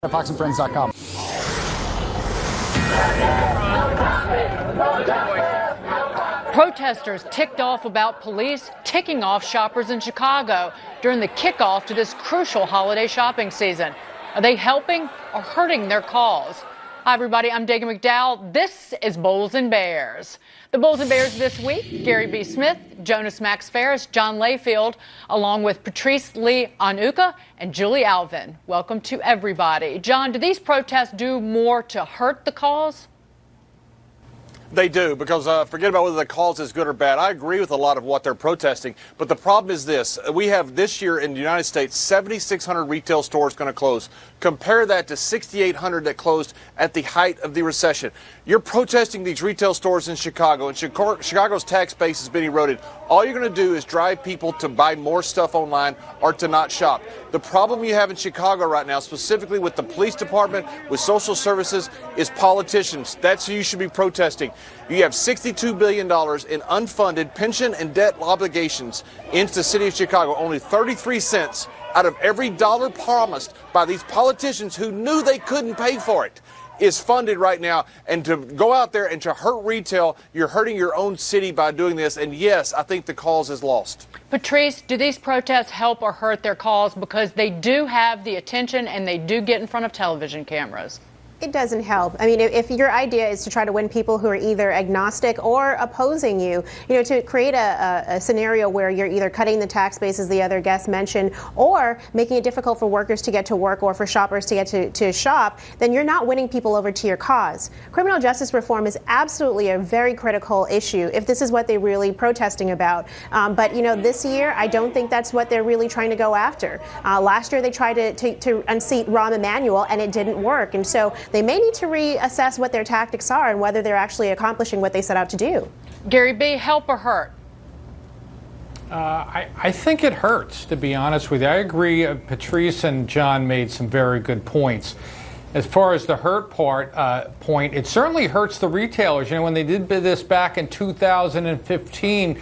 at foxandfriends.com. Protesters ticked off about police ticking off shoppers in Chicago during the kickoff to this crucial holiday shopping season. Are they helping or hurting their cause? Hi, everybody. I'm Dagan McDowell. This is Bulls and Bears. The Bulls and Bears this week, Gary B. Smith, Jonas Max Ferris, John Layfield, along with Patrice Lee Anuka and Julie Alvin. Welcome to everybody. John, do these protests do more to hurt the cause? They do, because forget about whether the cause is good or bad. I agree with a lot of what they're protesting, but the problem is this. We have this year in the United States, 7,600 retail stores going to close. Compare that to 6,800 that closed at the height of the recession. You're protesting these retail stores in Chicago, and Chicago's tax base has been eroded. All you're going to do is drive people to buy more stuff online or to not shop. The problem you have in Chicago right now, specifically with the police department, with social services, is politicians. That's who you should be protesting. You have $62 billion in unfunded pension and debt obligations into the city of Chicago. Only 33 cents out of every dollar promised by these politicians who knew they couldn't pay for it is funded right now. And to go out there and to hurt retail, you're hurting your own city by doing this. And yes, I think the cause is lost. Patrice, do these protests help or hurt their cause because they do have the attention and they do get in front of television cameras? It doesn't help. I mean, if your idea is to try to win people who are either agnostic or opposing you, to create a scenario where you're either cutting the tax base, as the other guest mentioned, or making it difficult for workers to get to work or for shoppers to get to shop, then you're not winning people over to your cause. Criminal justice reform is absolutely a very critical issue if this is what they're really protesting about. But this year, I don't think that's what they're really trying to go after. Last year, they tried to unseat Rahm Emanuel, and it didn't work. And so they may need to reassess what their tactics are and whether they're actually accomplishing what they set out to do. Gary B., help or hurt? I think it hurts, to be honest with you. I agree. Patrice and John made some very good points. As far as the hurt point, it certainly hurts the retailers. When they did this back in 2015,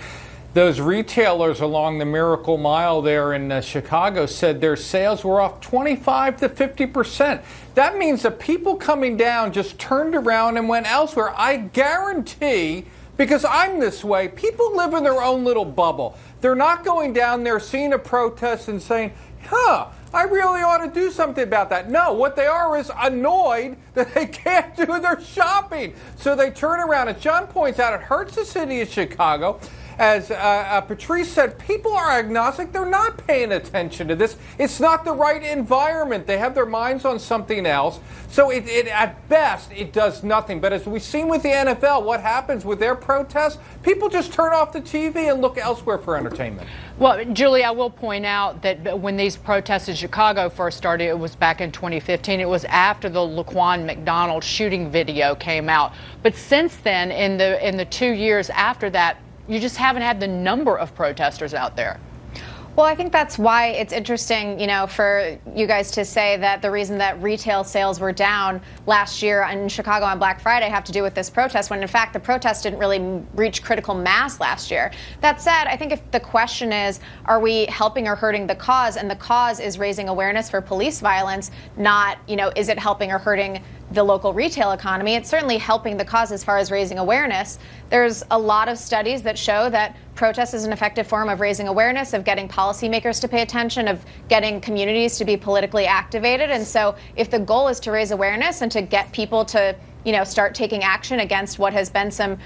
those retailers along the Miracle Mile there in Chicago said their sales were off 25 to 50%. That means that people coming down just turned around and went elsewhere. I guarantee, because I'm this way, people live in their own little bubble. They're not going down there, seeing a protest and saying, I really ought to do something about that. No, what they are is annoyed that they can't do their shopping. So they turn around. As John points out, it hurts the city of Chicago. As Patrice said, people are agnostic. They're not paying attention to this. It's not the right environment. They have their minds on something else. So it at best, it does nothing. But as we've seen with the NFL, what happens with their protests, people just turn off the TV and look elsewhere for entertainment. Well, Julie, I will point out that when these protests in Chicago first started, it was back in 2015. It was after the Laquan McDonald shooting video came out. But since then, in the 2 years after that, you just haven't had the number of protesters out there. Well, I think that's why it's interesting, for you guys to say that the reason that retail sales were down last year in Chicago on Black Friday have to do with this protest, when in fact the protest didn't really reach critical mass last year. That said, I think if the question is, are we helping or hurting the cause, and the cause is raising awareness for police violence, not, is it helping or hurting the local retail economy? It's certainly helping the cause as far as raising awareness. There's a lot of studies that show that protest is an effective form of raising awareness, of getting policymakers to pay attention, of getting communities to be politically activated. And so if the goal is to raise awareness and to get people to, start taking action against what has been some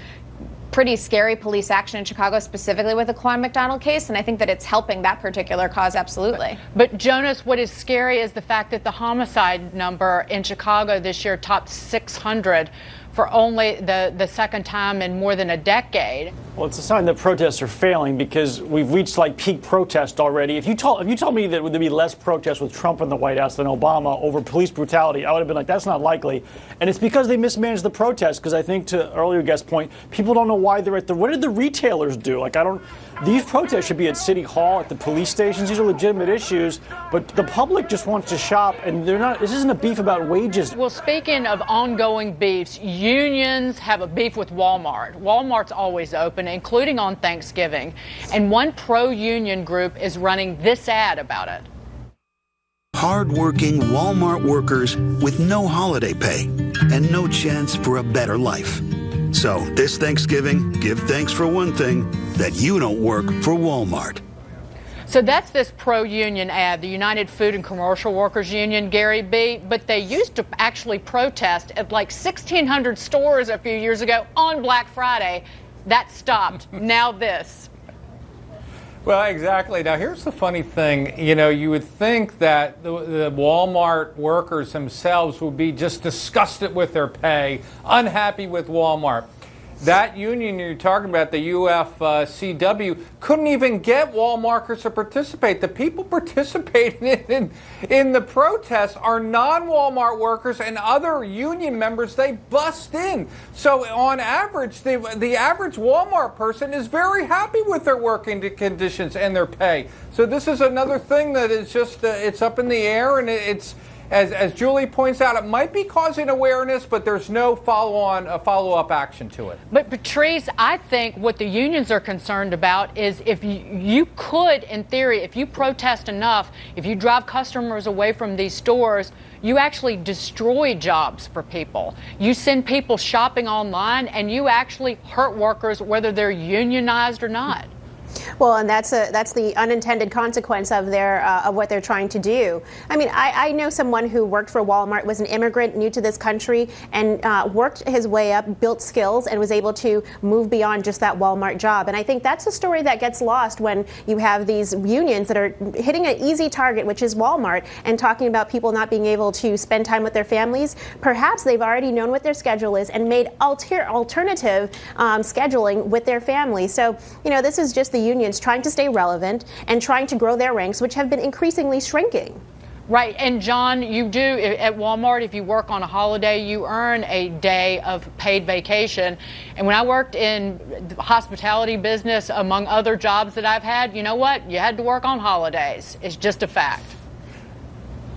pretty scary police action in Chicago, specifically with the Laquan McDonald case, and I think that it's helping that particular cause, absolutely. But Jonas, what is scary is the fact that the homicide number in Chicago this year topped 600 for only the second time in more than a decade. Well, it's a sign that protests are failing because we've reached peak protest already. If you told me that there'd be less protests with Trump in the White House than Obama over police brutality, I would have been like, that's not likely. And it's because they mismanaged the protests, because I think, to earlier guest point, people don't know why they're what did the retailers do? These protests should be at City Hall, at the police stations. These are legitimate issues, but the public just wants to shop, and this isn't a beef about wages. Well, speaking of ongoing beefs, unions have a beef with Walmart. Walmart's always open, including on Thanksgiving. And one pro-union group is running this ad about it. hard-working Walmart workers with no holiday pay and no chance for a better life. So this Thanksgiving, give thanks for one thing, that you don't work for Walmart. So that's this pro-union ad, the United Food and Commercial Workers Union, Gary B. But they used to actually protest at like 1,600 stores a few years ago on Black Friday. That stopped. Now this. Well, exactly. Now, here's the funny thing. You know, you would think that the Walmart workers themselves would be just disgusted with their pay, unhappy with Walmart. That union you're talking about, the UFCW, couldn't even get Walmarters to participate. The people participating in the protests are non-Walmart workers and other union members. They bust in. So on average, the average Walmart person is very happy with their working conditions and their pay. So this is another thing that is just, it's up in the air, and it's, as Julie points out, it might be causing awareness, but there's no follow-up action to it. But Patrice, I think what the unions are concerned about is if you could, in theory, if you protest enough, if you drive customers away from these stores, you actually destroy jobs for people. You send people shopping online, and you actually hurt workers, whether they're unionized or not. Well, and that's the unintended consequence of what they're trying to do. I mean, I know someone who worked for Walmart, was an immigrant, new to this country, and worked his way up, built skills, and was able to move beyond just that Walmart job. And I think that's a story that gets lost when you have these unions that are hitting an easy target, which is Walmart, and talking about people not being able to spend time with their families. Perhaps they've already known what their schedule is and made alternative scheduling with their family. So, you know, this is just the unions trying to stay relevant and trying to grow their ranks, which have been increasingly shrinking. Right. And John, you do at Walmart, if you work on a holiday, you earn a day of paid vacation. And when I worked in the hospitality business, among other jobs that I've had, you know what? You had to work on holidays. It's just a fact.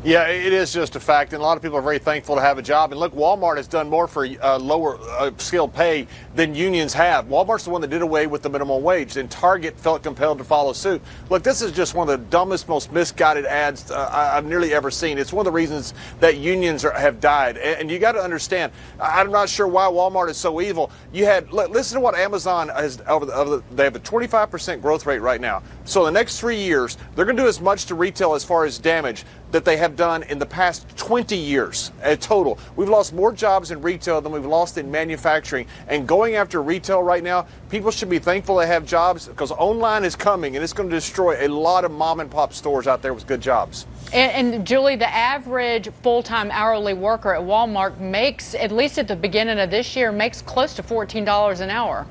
Yeah, it is just a fact, and a lot of people are very thankful to have a job. And look, Walmart has done more for lower skilled pay than unions have. Walmart's the one that did away with the minimum wage, and Target felt compelled to follow suit. Look, this is just one of the dumbest, most misguided ads I've nearly ever seen. It's one of the reasons that unions have died. And you got to understand, I'm not sure why Walmart is so evil. Listen to what Amazon has they have a 25% growth rate right now. So in the next 3 years, they're going to do as much to retail as far as damage that they have done in the past 20 years total. We've lost more jobs in retail than we've lost in manufacturing. And going after retail right now, people should be thankful they have jobs, because online is coming, and it's going to destroy a lot of mom and pop stores out there with good jobs. And Julie, the average full-time hourly worker at Walmart makes, at least at the beginning of this year, makes close to $14 an hour.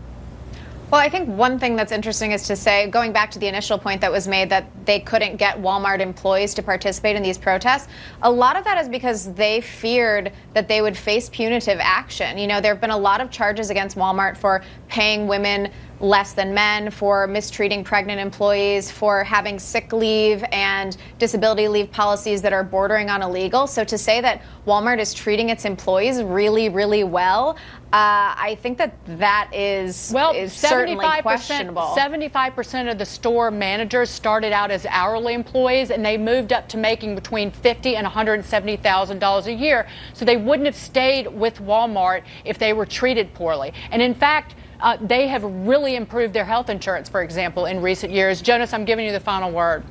Well, I think one thing that's interesting is to say, going back to the initial point that was made that they couldn't get Walmart employees to participate in these protests, a lot of that is because they feared that they would face punitive action. You know, there have been a lot of charges against Walmart for paying women less than men, for mistreating pregnant employees, for having sick leave and disability leave policies that are bordering on illegal. So to say that Walmart is treating its employees really, really well, I think that is certainly questionable. 75% of the store managers started out as hourly employees, and they moved up to making between $50,000 and $170,000 a year. So they wouldn't have stayed with Walmart if they were treated poorly. And in fact, they have really improved their health insurance, for example, in recent years. Jonas, I'm giving you the final word.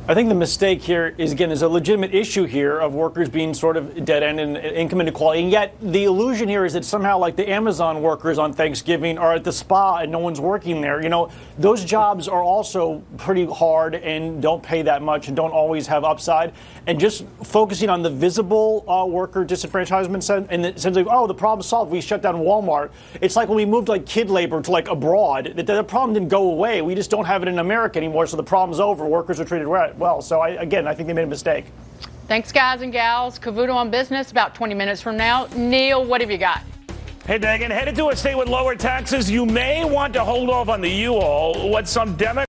I think the mistake here is, again, there's a legitimate issue here of workers being sort of dead-end and income inequality. And yet the illusion here is that somehow, like, the Amazon workers on Thanksgiving are at the spa and no one's working there. You know, those jobs are also pretty hard and don't pay that much and don't always have upside. And just focusing on the visible worker disenfranchisement in the sense of, oh, the problem's solved, we shut down Walmart. It's like when we moved, like, kid labor to, like, abroad. The problem didn't go away. We just don't have it in America anymore, so the problem's over. Workers are treated well. So, I think they made a mistake. Thanks, guys and gals. Cavuto on Business, about 20 minutes from now. Neil, what have you got? Hey, Megan, headed to a state with lower taxes, you may want to hold off on the U-Haul. What some Democrats